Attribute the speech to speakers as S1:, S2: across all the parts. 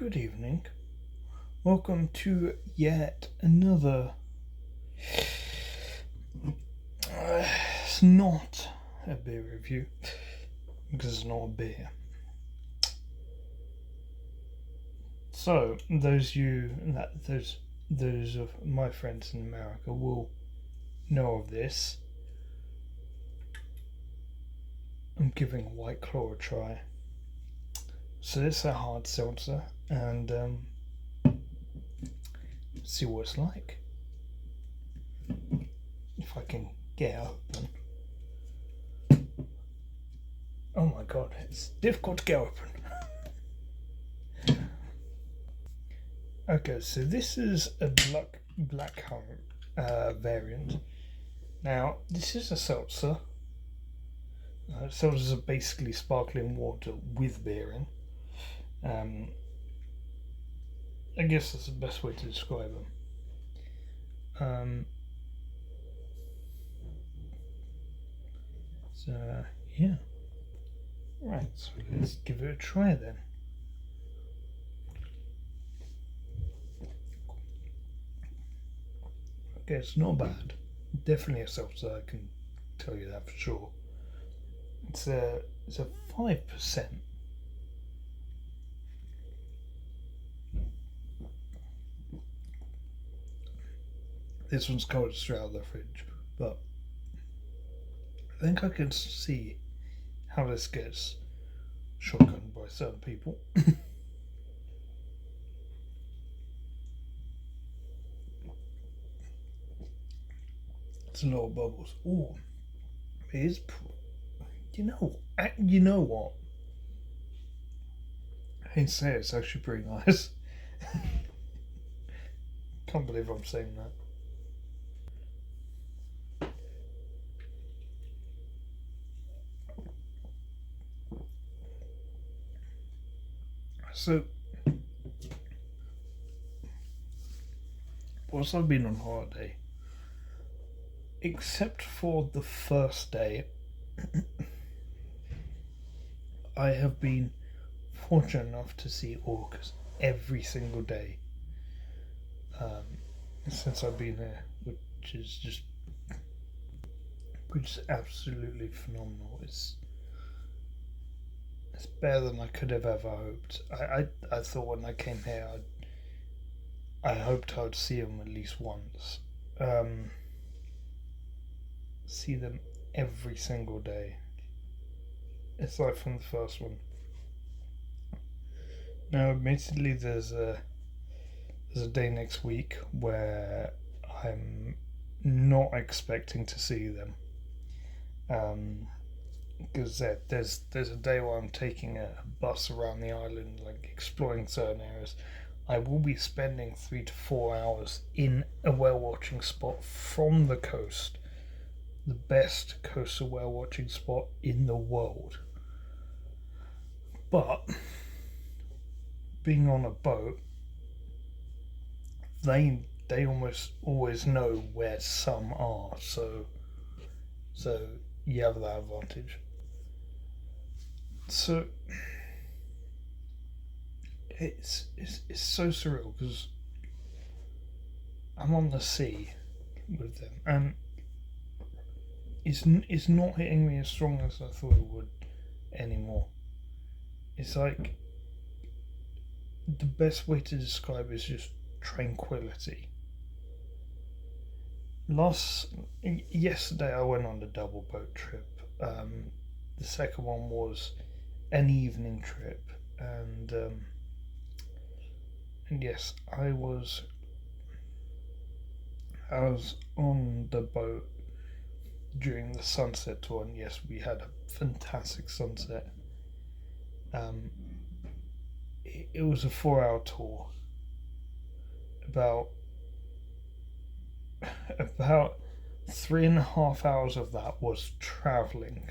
S1: Good evening. Welcome to yet another. It's not a beer review because it's not a beer. So those of my friends in America will know of this. I'm giving Whiteclaw a try. So it's a hard seltzer, and see what it's like. If I can get it open. Oh my god, it's difficult to get open. Okay, so this is a blackcurrant variant. Now, this is a seltzer. Seltzers are basically sparkling water with beer in. I guess that's the best way to describe them. So, yeah. Right, so let's give it a try then. Okay, it's not bad. Definitely a seltzer, I can tell you that for sure. It's a 5%. This one's cold straight out of the fridge, but I think I can see how this gets shotgunned by certain people. It's a lot of bubbles. Ooh, it is. You know what? I hate to say it, it's actually pretty nice. Can't believe I'm saying that. So, whilst I've been on holiday, except for the first day, I have been fortunate enough to see orcas every single day since I've been here, which is absolutely phenomenal. It's better than I could have ever hoped. I thought when I came here, I hoped I would see them at least once. See them every single day, aside from the first one. Now, admittedly, there's a day next week where I'm not expecting to see them. Because there's a day where I'm taking a bus around the island, like exploring certain areas. I will be spending 3 to 4 hours in a whale watching spot from the coast, the best coastal whale watching spot in the world. But being on a boat, they almost always know where some are, so you have that advantage. So it's so surreal because I'm on the sea with them, and it's not hitting me as strong as I thought it would anymore. It's like the best way to describe it is just tranquility. Yesterday I went on a double boat trip. The second one was an evening trip, and yes, I was on the boat during the sunset tour, and yes, we had a fantastic sunset. It was a 4-hour tour. About 3.5 hours of that was travelling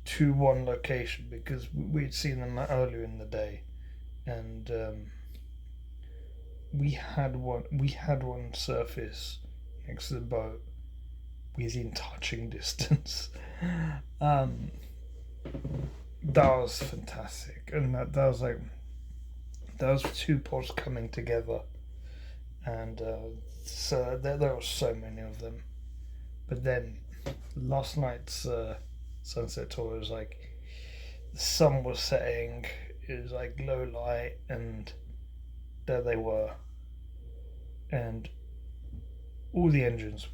S1: to one location because we'd seen them earlier in the day, and we had one surface next to the boat within touching distance. That was fantastic, and that was those two pods coming together, and so there were so many of them. But then last night's sunset tour was like the sun was setting, it was like low light, and there they were, and all the engines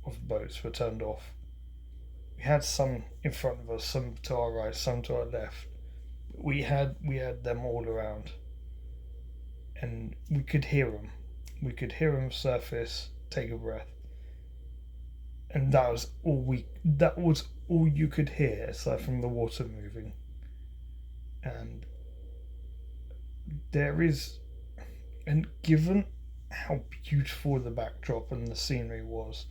S1: of the boats were turned off. We had some in front of us, some to our right, some to our left. We had them all around, and we could hear them. We could hear them surface, take a breath, and that was all you could hear aside from the water moving. And there is, and given how beautiful the backdrop and the scenery was,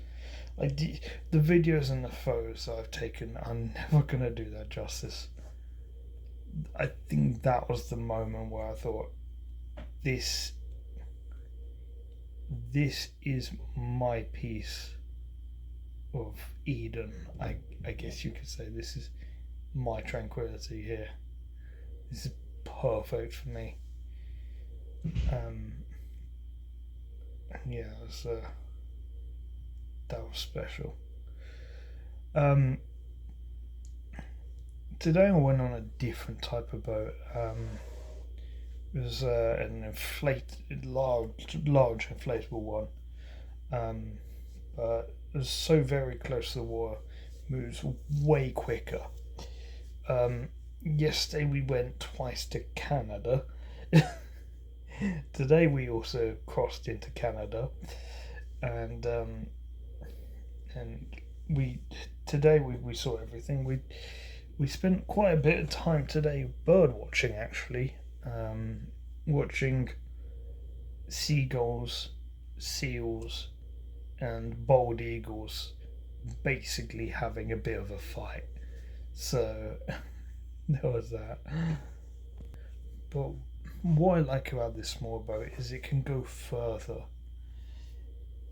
S1: like the videos and the photos that I've taken are never gonna do that justice. I think that was the moment where I thought, this is my piece of Eden. I guess you could say this is my tranquility here. This is perfect for me. Yeah, that was special. Today I went on a different type of boat. It was an large inflatable one. But it was so very close to the water, moves way quicker. Yesterday we went twice to Canada. Today we also crossed into Canada, and today we saw everything. We spent quite a bit of time today bird watching, actually, watching seagulls, seals, and bald eagles basically having a bit of a fight. So there was that. But what I like about this small boat is it can go further.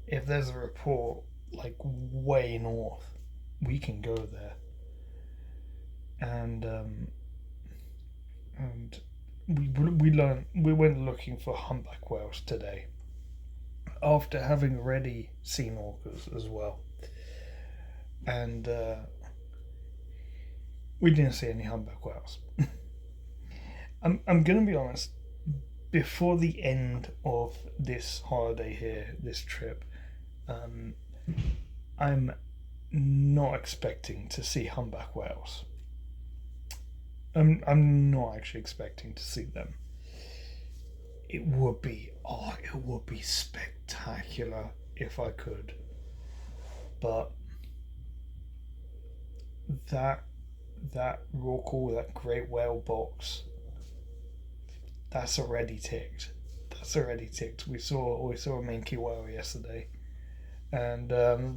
S1: If there's a report like way north, we can go there. And we went looking for humpback whales today, after having already seen orcas as well. And we didn't see any humpback whales. I'm gonna be honest, before the end of this holiday here, this trip, I'm not expecting to see humpback whales. I'm not actually expecting to see them. It would be spectacular if I could. But that rorqual, that great whale box, that's already ticked. We saw a minke whale yesterday, and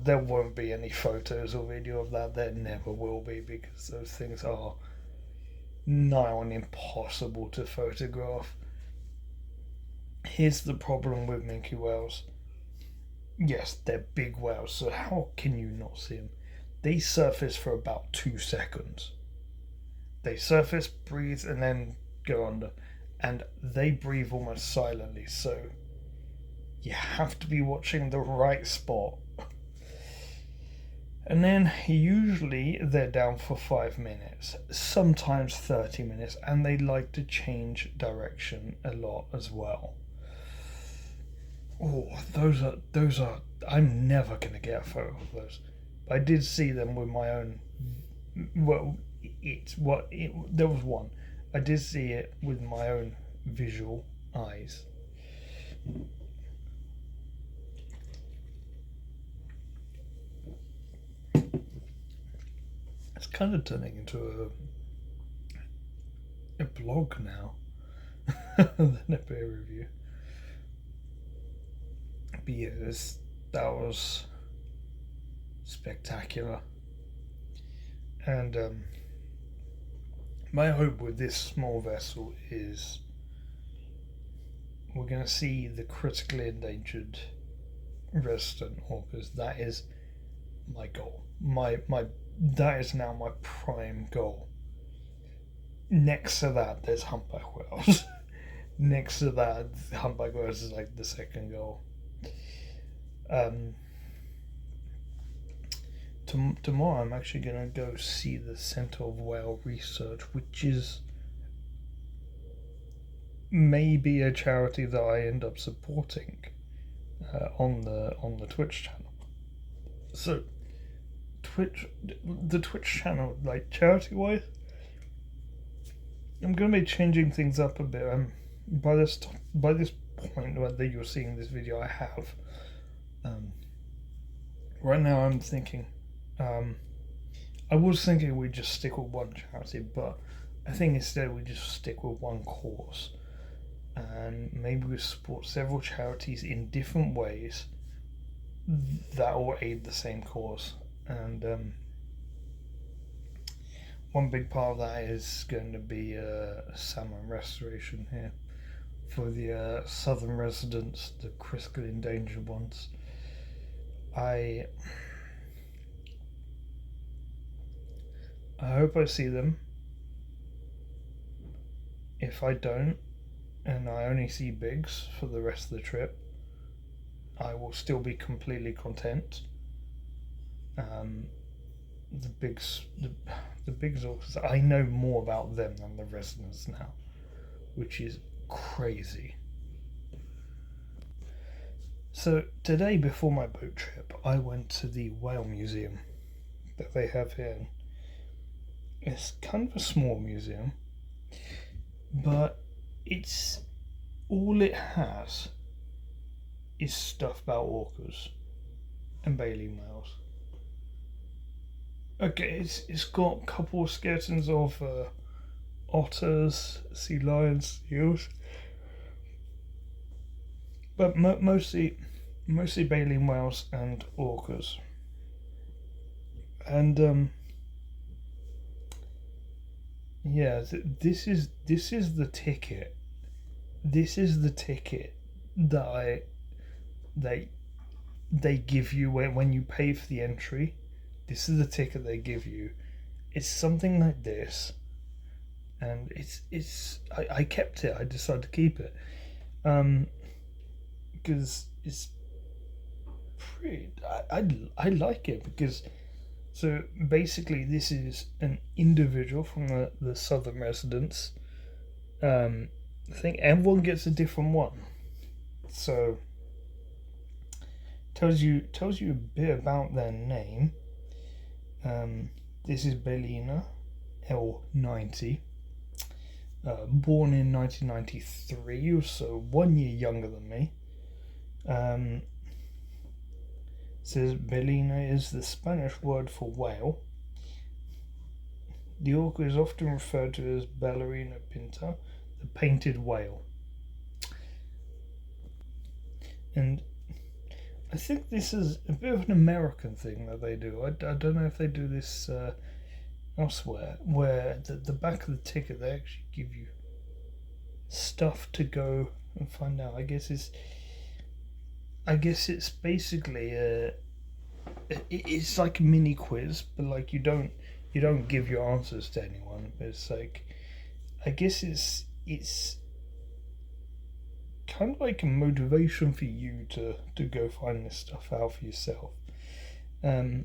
S1: there won't be any photos or video of that. There never will be, because those things are nigh on impossible to photograph. Here's the problem with minke whales. Yes, they're big whales, so how can you not see them? They surface for about 2 seconds. They surface, breathe, and then go under. And they breathe almost silently, so you have to be watching the right spot. And then usually they're down for 5 minutes, sometimes 30 minutes, and they like to change direction a lot as well. Oh, those are. I'm never gonna get a photo of those. I did see them with my own. Well, there was one. I did see it with my own visual eyes. It's kind of turning into a blog now than a beer review. But yes, that was spectacular. And my hope with this small vessel is we're going to see the critically endangered resident orcas. That is my goal. That is now my prime goal. Next to that, there's humpback whales. next to that, Hunt by Ghosts is like the second goal. Um, Tomorrow I'm actually gonna go see the Centre of Whale Research, which is maybe a charity that I end up supporting on the Twitch channel. So the Twitch channel, like charity wise, I'm gonna be changing things up a bit. By this point that you're seeing this video, I have. Right now, I'm thinking. I was thinking we'd just stick with one charity, but I think instead we just stick with one cause, and maybe we support several charities in different ways that will aid the same cause. And one big part of that is going to be salmon restoration here for the southern residents, the critically endangered ones. I hope I see them. If I don't, and I only see bigs for the rest of the trip, I will still be completely content. The bigs, because I know more about them than the residents now, which is crazy. So today, before my boat trip, I went to the whale museum that they have here. It's kind of a small museum, but it's all it has is stuff about orcas and baleen whales. Okay, it's got a couple of skeletons of otters, sea lions, seals, but mostly baleen whales and orcas. And yeah, this is the ticket. This is the ticket that they give you when you pay for the entry. This is the ticket they give you. It's something like this, and I kept it. I decided to keep it, because it's pretty. I like it because. So basically, this is an individual from the southern residents. I think everyone gets a different one. So tells you a bit about their name. This is Bellina L90, born in 1993, so 1 year younger than me. Says Bellina is the Spanish word for whale. The orca is often referred to as Ballerina pinta, the painted whale. And I think this is a bit of an American thing that they do. I don't know if they do this elsewhere, where the back of the ticket they actually give you stuff to go and find out. I guess it's basically it's like a mini quiz, but like you don't give your answers to anyone. But it's like, I guess it's kind of like a motivation for you to go find this stuff out for yourself. So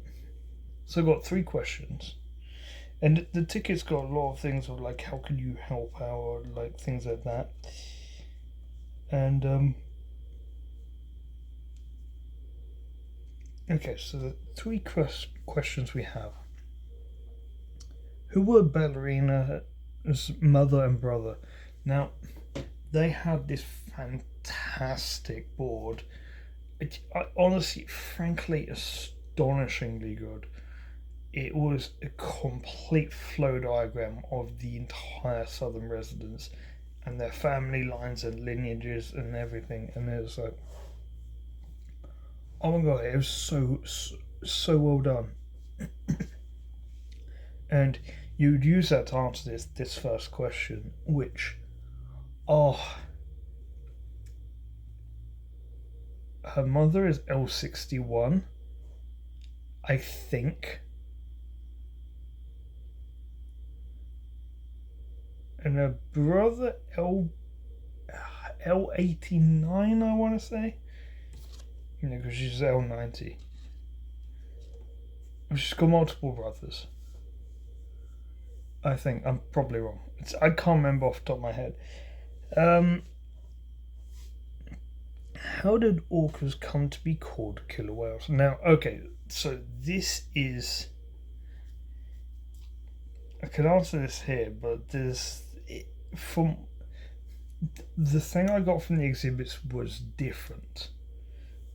S1: I've got 3 questions, and the ticket's got a lot of things of like how can you help out, or like things like that. And okay, so the 3 questions we have. Who were Ballerina's mother and brother? Now, they had this fantastic board. Honestly, frankly, astonishingly good. It was a complete flow diagram of the entire southern residents and their family lines and lineages and everything. And it was like, oh my god, it was so well done. And you'd use that to answer this first question, which, her mother is L61, I think, and her brother L89, I want to say. Because she's L90. She's got multiple brothers. I think I'm probably wrong. I can't remember off the top of my head. How did orcas come to be called killer whales? Now, okay, so this is. I could answer this here, but from the thing I got from the exhibits was different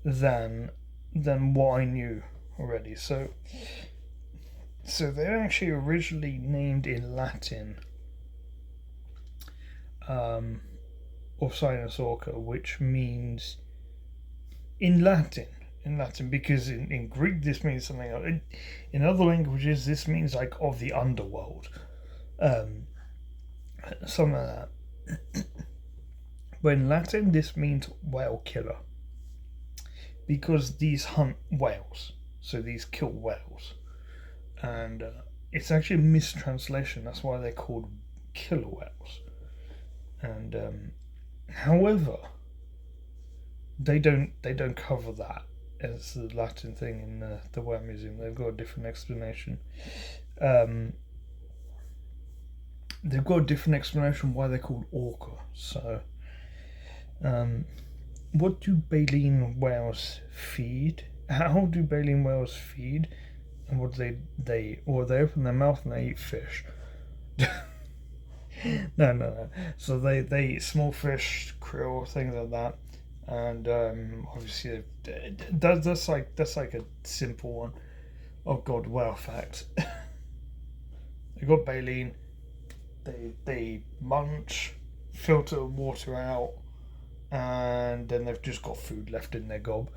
S1: than what I knew already. So they're actually originally named in Latin, Orcinus orca, which means in Latin, because in Greek this means something else. In other languages this means like of the underworld, something like that. But in Latin this means whale killer, because these hunt whales, so these kill whales, and it's actually a mistranslation. That's why they're called killer whales. And however, they don't cover that as the Latin thing in the Whale Museum. They've got a different explanation. They've got a different explanation why they're called orca. So, what do baleen whales feed? How do baleen whales feed? And what do they open their mouth and they eat fish. No. So they eat small fish, krill, things like that. And obviously that's like a simple one. Oh god, whale fact. They got baleen. They munch, filter water out, and then they've just got food left in their gob.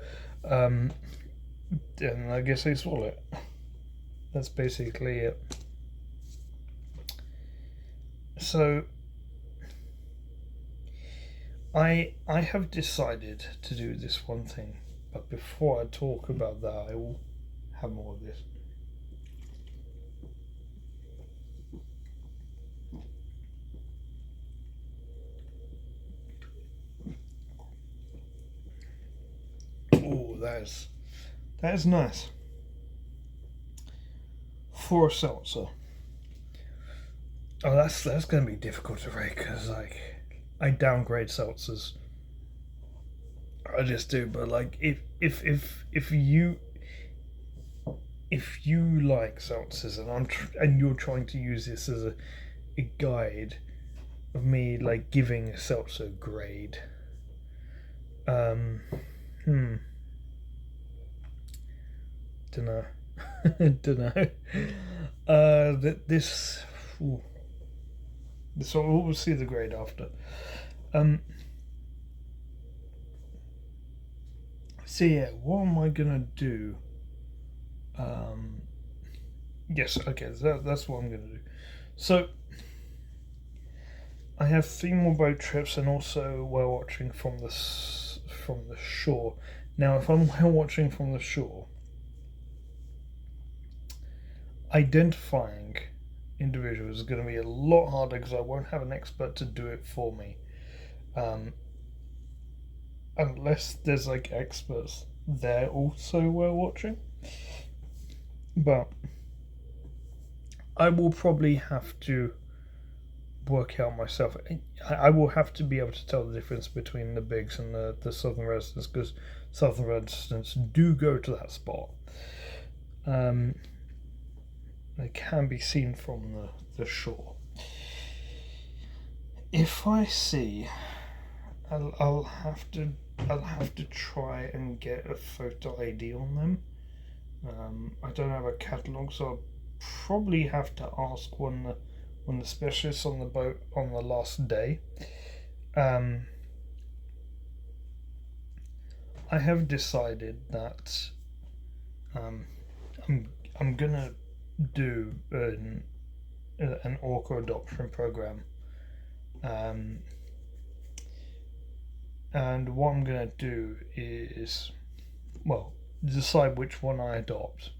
S1: And I guess they swallow it. That's basically it. So I have decided to do this one thing, but before I talk about that, I will have more of this. Oh, that is nice for a seltzer. Oh, that's going to be difficult to rate because I downgrade seltzers. I just do, but like if you like seltzers and you're trying to use this as a guide of me like giving a seltzer grade, dunno. Dunno. This. Ooh. So we'll see the grade after. So yeah, what am I gonna do? Yes, okay, that's what I'm gonna do. So I have 3 more boat trips and also whale watching from the shore. Now, if I'm whale watching from the shore, identifying individuals is going to be a lot harder because I won't have an expert to do it for me, unless there's like experts there also whale watching. But I will probably have to work out myself. I will have to be able to tell the difference between the bigs and the southern residents, because southern residents do go to that spot. They can be seen from the shore. If I see, I'll have to try and get a photo ID on them. I don't have a catalogue, so I'll probably have to ask when the specialists on the boat on the last day. I have decided that I'm gonna do an orca adoption program, and what I'm gonna do is, well, decide which one I adopt.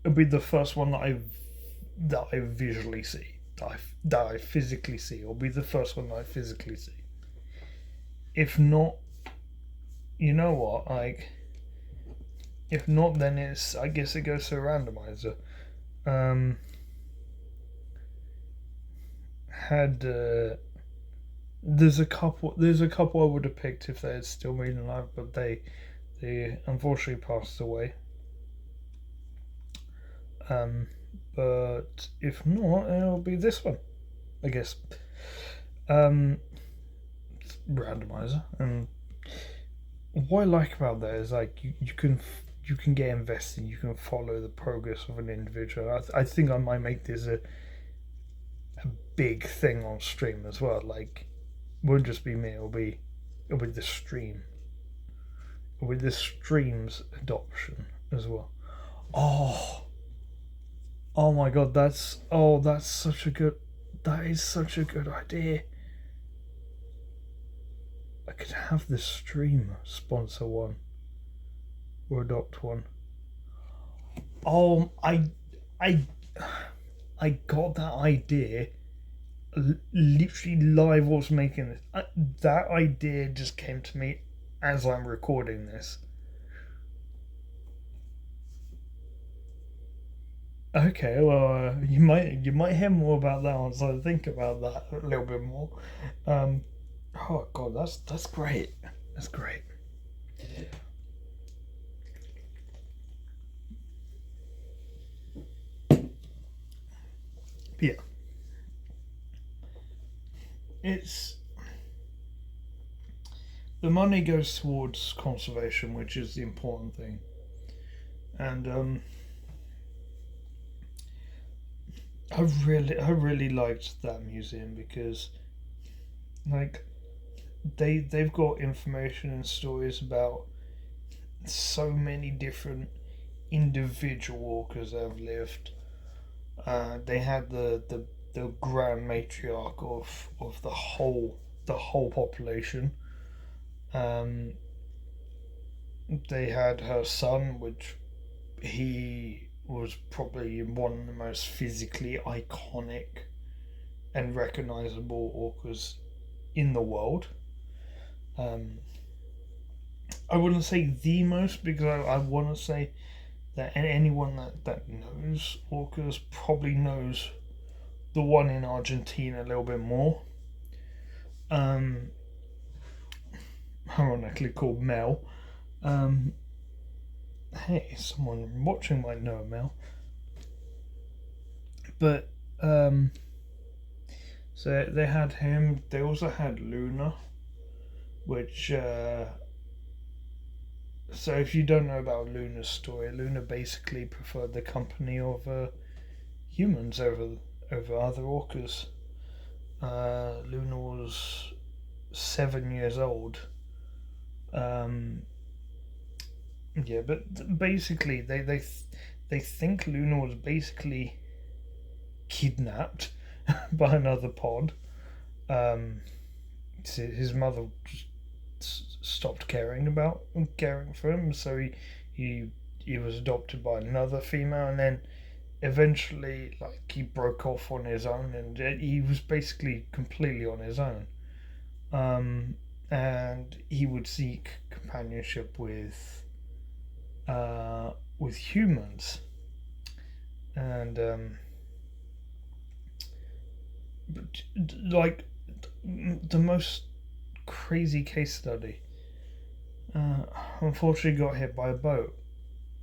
S1: It'll be the first one that I visually see. that I physically see. It'll be the first one that I physically see. If not, you know what? Like, if not, then I guess it goes to a randomizer. Had There's a couple. There's a couple I would have picked if they had still been alive, but they unfortunately passed away. But if not, it'll be this one, I guess. Randomizer, and what I like about that is like you can get invested. You can follow the progress of an individual. I think I might make this a big thing on stream as well. Like, it won't just be me. It'll be the stream. With the stream's adoption as well. Oh, oh my god, that's such a good. That is such a good idea. I could have the stream sponsor one or adopt one. Oh, I, I got that idea literally live. Was making this. That idea just came to me as I'm recording this. Okay, well, you might hear more about that once I think about that a little bit more. Oh god, that's great. That's great. But yeah, it's the money goes towards conservation, which is the important thing, and I really liked that museum because like they've got information and stories about so many different individual orcas that have lived. They had the grand matriarch of the whole population. Um, they had her son, which he was probably one of the most physically iconic and recognizable orcas in the world. I wouldn't say the most because I want to say that anyone that knows orcas probably knows the one in Argentina a little bit more. Ironically called Mel. Hey, someone watching might know Mel. But so they had him. They also had Luna, which. So if you don't know about Luna's story, Luna basically preferred the company of humans over other orcas. Luna was 7 years old. Yeah, but basically they think Luna was basically kidnapped by another pod. His mother just stopped caring for him, so he was adopted by another female, and then eventually like he broke off on his own, and he was basically completely on his own. And he would seek companionship with humans, and but like the most crazy case study. Unfortunately, got hit by a boat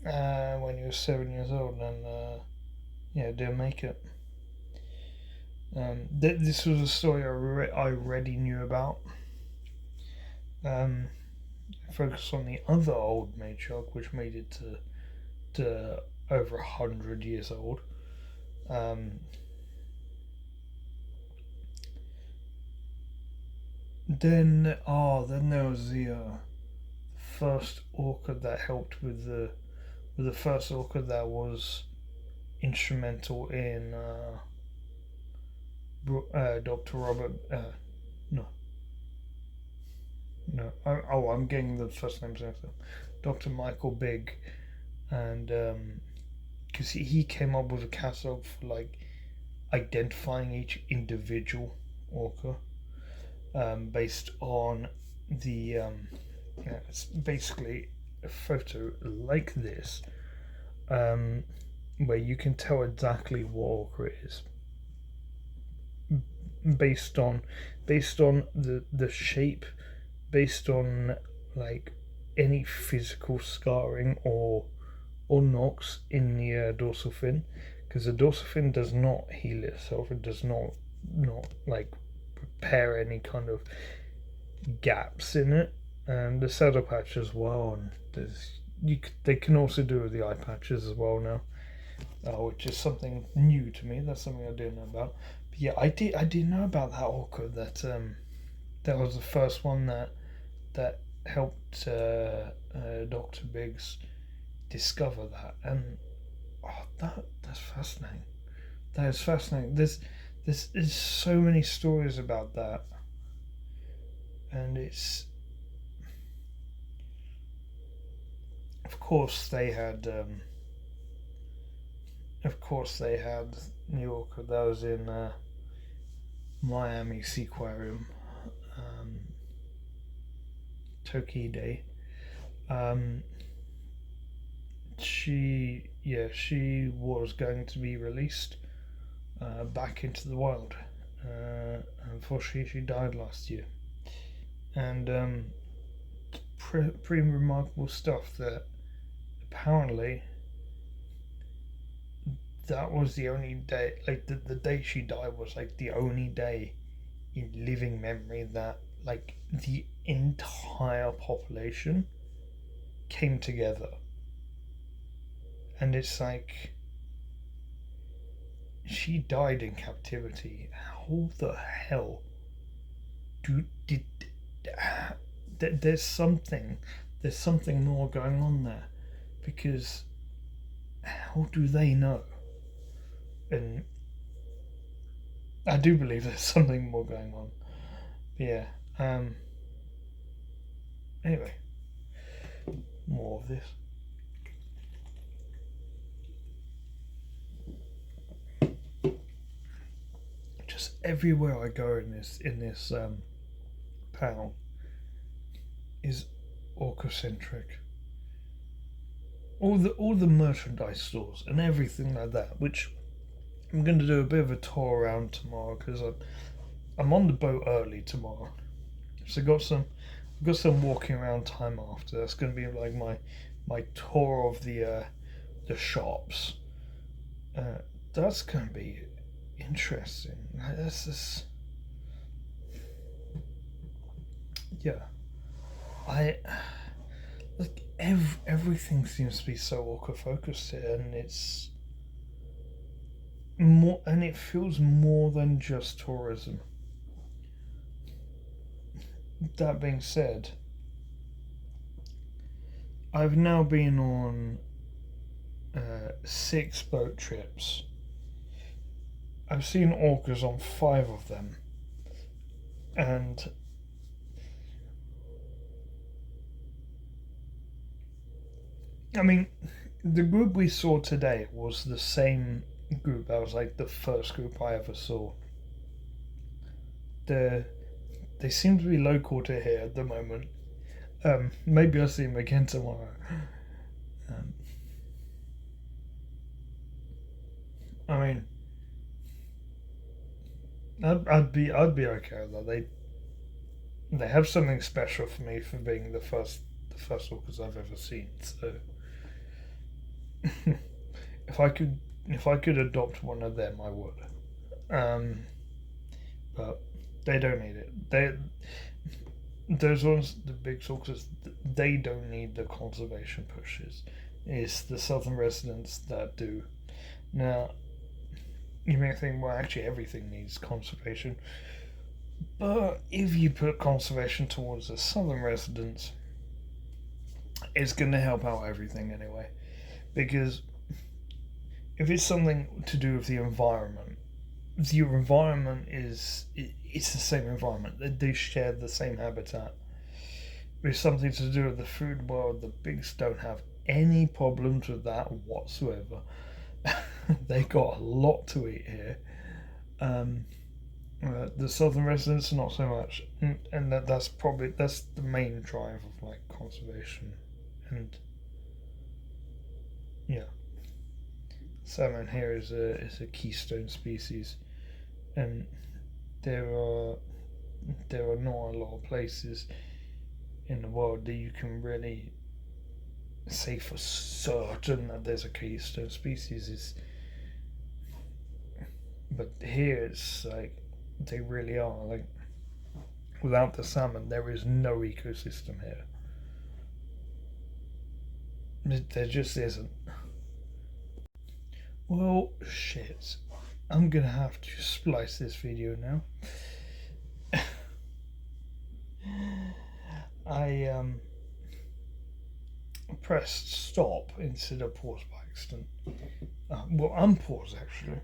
S1: when he was 7 years old, and yeah, didn't make it. This was a story I already knew about. Focus on the other old matriarch, which made it to over 100 years old. Then there was the first orca that helped with the first orca that was instrumental in Dr. Robert. I'm getting the first names mixed up. Dr. Michael Big, and because he came up with a catalogue for like identifying each individual orca based on the it's basically a photo like this, where you can tell exactly what orca it is based on the shape, based on like any physical scarring or knocks in the dorsal fin, because the dorsal fin does not heal itself. It does not like repair any kind of gaps in it. And the saddle patch as well, and they can also do with the eye patches as well now, which is something new to me. That's something I didn't know about. But yeah, I did know about that orca. That was the first one that helped Dr. Biggs discover that, and that's fascinating. That is fascinating. There's so many stories about that, and it's of course they had New York. That was in Miami Seaquarium, Toki Day. She was going to be released back into the wild. Unfortunately, she died last year, and pretty remarkable stuff. That apparently that was the only day, like the day she died was like the only day in living memory that like the entire population came together. And it's like she died in captivity. How the hell there's something more going on there, because how do they know? And I do believe there's something more going on. But yeah. Anyway, more of this. Just everywhere I go in this panel is orca-centric. All the merchandise stores and everything like that, which I'm going to do a bit of a tour around tomorrow, because I'm on the boat early tomorrow, so got some walking around time after. That's going to be like my tour of the shops. That's going to be interesting. That's just, yeah. I like everything seems to be so orca focused here, and it's more, and it feels more than just tourism. That being said, I've now been on 6 boat trips. I've seen orcas on 5 of them, and I mean, the group we saw today was the same group. That was like the first group I ever saw. They seem to be local to here at the moment. Maybe I'll see them again tomorrow. I mean, I'd be okay with that. They have something special for me for being the first orcas I've ever seen. So if I could adopt one of them, I would. But they don't need it. Those ones, the big orcas, they don't need the conservation pushes. It's the southern residents that do. Now, you may think, well, actually everything needs conservation. But if you put conservation towards the southern residents, it's going to help out everything anyway. Because if it's something to do with the environment is, it's the same environment. They share the same habitat. If it's something to do with the food, well, the bigs don't have any problems with that whatsoever. They got a lot to eat here. The southern residents, not so much, and that's the main drive of like conservation, and yeah, salmon here is a keystone species, and there are not a lot of places in the world that you can really say for certain that there's a keystone species. But here it's like they really are. Like without the salmon, there is no ecosystem here. There just isn't. Well, shit. I'm gonna have to splice this video now. I pressed stop instead of pause by accident. Well, unpause actually.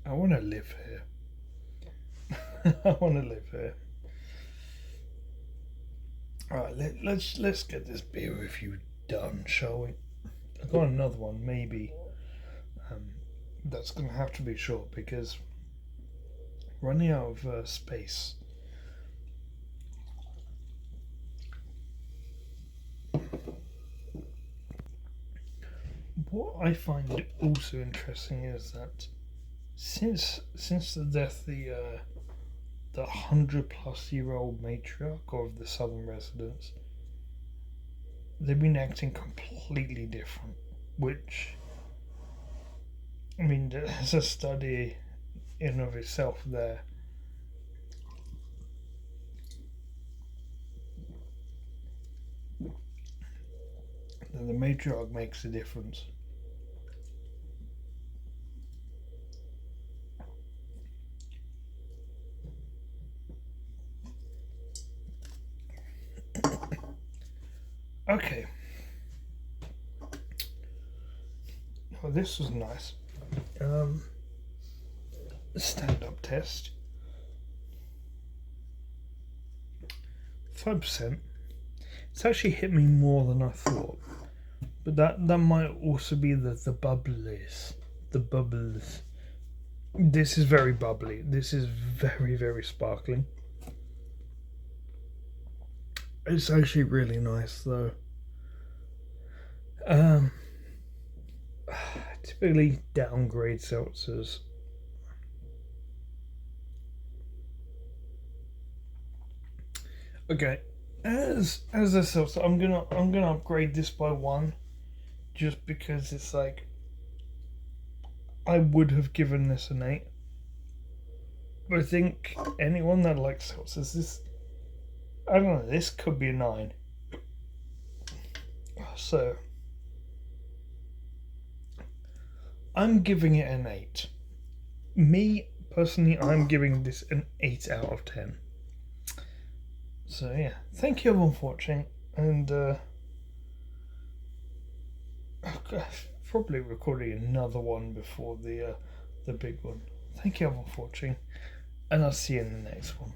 S1: I want to live here. I want to live here. All right, let's get this beer review done, shall we? I've got another one, maybe. That's gonna have to be short because running out of space. What I find also interesting is that since the death, the 100-plus-year-old matriarch of the southern residents, they've been acting completely different. Which, I mean, there's a study in and of itself there. The matriarch makes a difference. Okay. Well, this was nice. Stand-up test. 5%. It's actually hit me more than I thought. But that might also be the bubbles. The bubbles. This is very bubbly. This is very, very sparkling. It's actually really nice though. Typically downgrade seltzers. Okay, as a seltzer, I'm gonna upgrade this by 1, just because it's like I would have given this an 8. But I think anyone that likes seltzers, I don't know, this could be a 9. So I'm giving it an 8. Me personally, I'm giving this an 8 out of 10. So yeah, thank you everyone for watching, and probably recording another one before the big one. Thank you everyone for watching, and I'll see you in the next one.